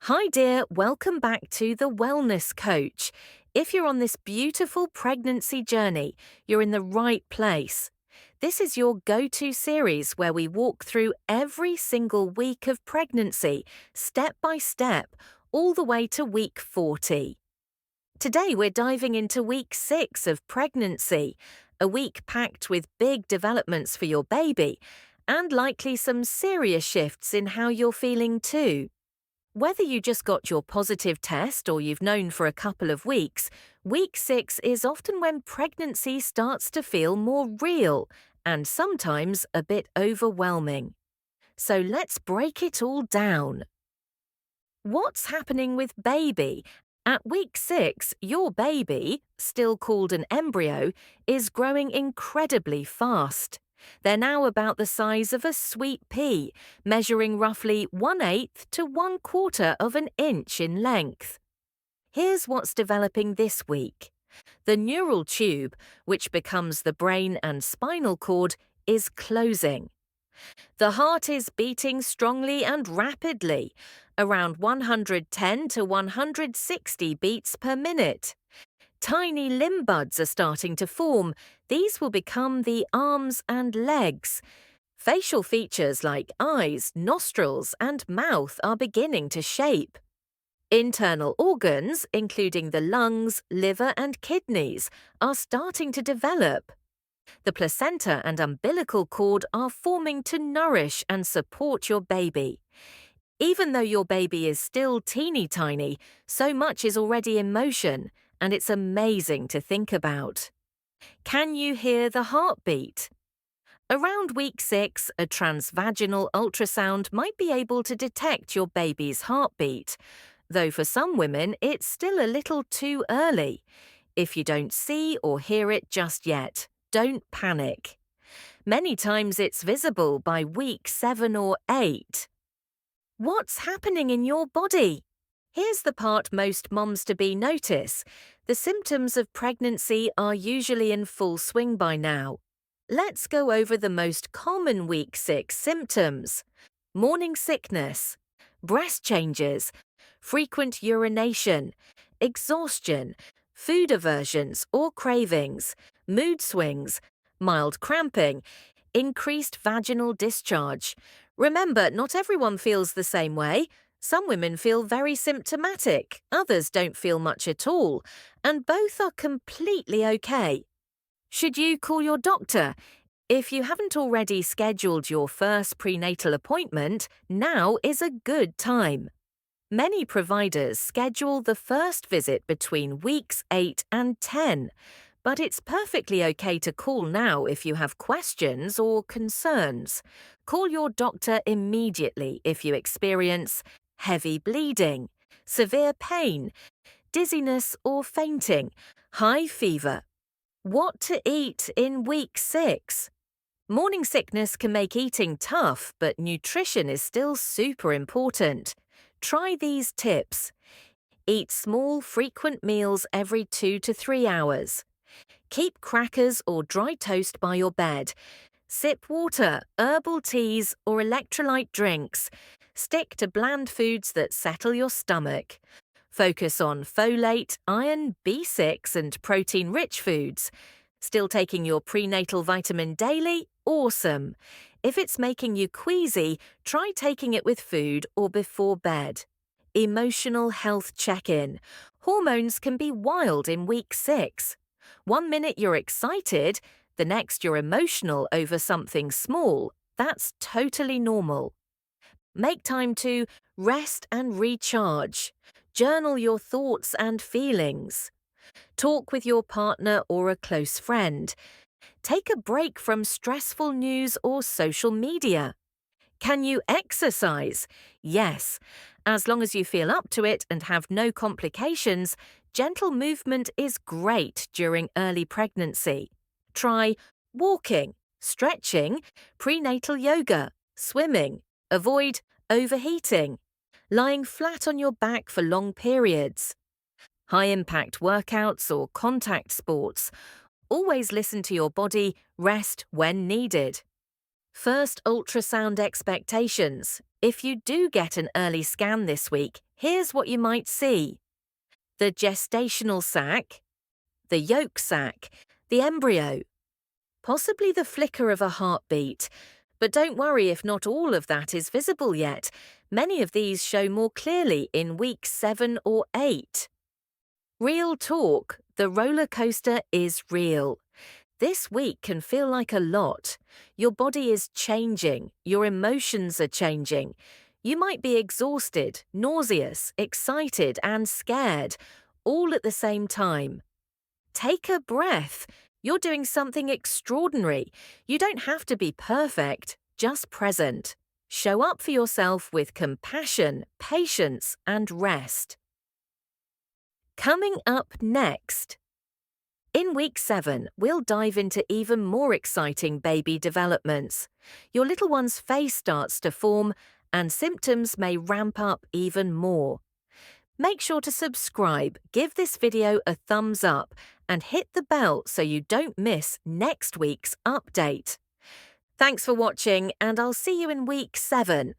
Hi, dear. Welcome back to the Wellness Coach. If you're on this beautiful pregnancy journey, you're in the right place. This is your go-to series where we walk through every single week of pregnancy, step by step, all the way to week 40. Today, we're diving into week 6 of pregnancy, a week packed with big developments for your baby and likely some serious shifts in how you're feeling too. Whether you just got your positive test or you've known for a couple of weeks, week 6 is often when pregnancy starts to feel more real and sometimes a bit overwhelming. So let's break it all down. What's happening with baby? At week 6, your baby, still called an embryo, is growing incredibly fast. They're now about the size of a sweet pea, measuring roughly 1/8 to 1/4 of an inch in length. Here's what's developing this week. The neural tube, which becomes the brain and spinal cord, is closing. The heart is beating strongly and rapidly, around 110 to 160 beats per minute. Tiny limb buds are starting to form. These will become the arms and legs. Facial features like eyes, nostrils, and mouth are beginning to shape. Internal organs, including the lungs, liver, and kidneys, are starting to develop. The placenta and umbilical cord are forming to nourish and support your baby. Even though your baby is still teeny tiny, so much is already in motion, and it's amazing to think about. Can you hear the heartbeat? Around week 6, a transvaginal ultrasound might be able to detect your baby's heartbeat, though for some women it's still a little too early. If you don't see or hear it just yet, don't panic. Many times it's visible by week 7 or 8. What's happening in your body? Here's the part most moms-to-be notice. The symptoms of pregnancy are usually in full swing by now. Let's go over the most common week 6 symptoms. Morning sickness, breast changes, frequent urination, exhaustion, food aversions or cravings, mood swings, mild cramping, increased vaginal discharge. Remember, not everyone feels the same way. Some women feel very symptomatic, others don't feel much at all, and both are completely okay. Should you call your doctor? If you haven't already scheduled your first prenatal appointment, now is a good time. Many providers schedule the first visit between weeks 8 and 10, but it's perfectly okay to call now if you have questions or concerns. Call your doctor immediately if you experience heavy bleeding, severe pain, dizziness or fainting, high fever. What to eat in week 6? Morning sickness can make eating tough, but nutrition is still super important. Try these tips. Eat small, frequent meals every 2 to 3 hours. Keep crackers or dry toast by your bed. Sip water, herbal teas, or electrolyte drinks. Stick to bland foods that settle your stomach. Focus on folate, iron, B6, and protein-rich foods. Still taking your prenatal vitamin daily? Awesome. If it's making you queasy, try taking it with food or before bed. Emotional health check-in. Hormones can be wild in week 6. One minute you're excited, the next you're emotional over something small. That's totally normal. Make time to rest and recharge. Journal your thoughts and feelings. Talk with your partner or a close friend. Take a break from stressful news or social media. Can you exercise? Yes. As long as you feel up to it and have no complications, gentle movement is great during early pregnancy. Try walking, stretching, prenatal yoga, swimming. Avoid overheating. Lying flat on your back for long periods. High-impact workouts or contact sports. Always listen to your body, rest when needed. First, ultrasound expectations. If you do get an early scan this week, here's what you might see: the gestational sac, the yolk sac, the embryo, possibly the flicker of a heartbeat. But don't worry if not all of that is visible yet. Many of these show more clearly in week 7 or 8. Real talk, the roller coaster is real. This week can feel like a lot. Your body is changing, your emotions are changing. You might be exhausted, nauseous, excited, and scared, all at the same time. Take a breath. You're doing something extraordinary. You don't have to be perfect, just present. Show up for yourself with compassion, patience, and rest. Coming up next. In week 7, we'll dive into even more exciting baby developments. Your little one's face starts to form, and symptoms may ramp up even more. Make sure to subscribe, give this video a thumbs up, and hit the bell so you don't miss next week's update. Thanks for watching, and I'll see you in week 7.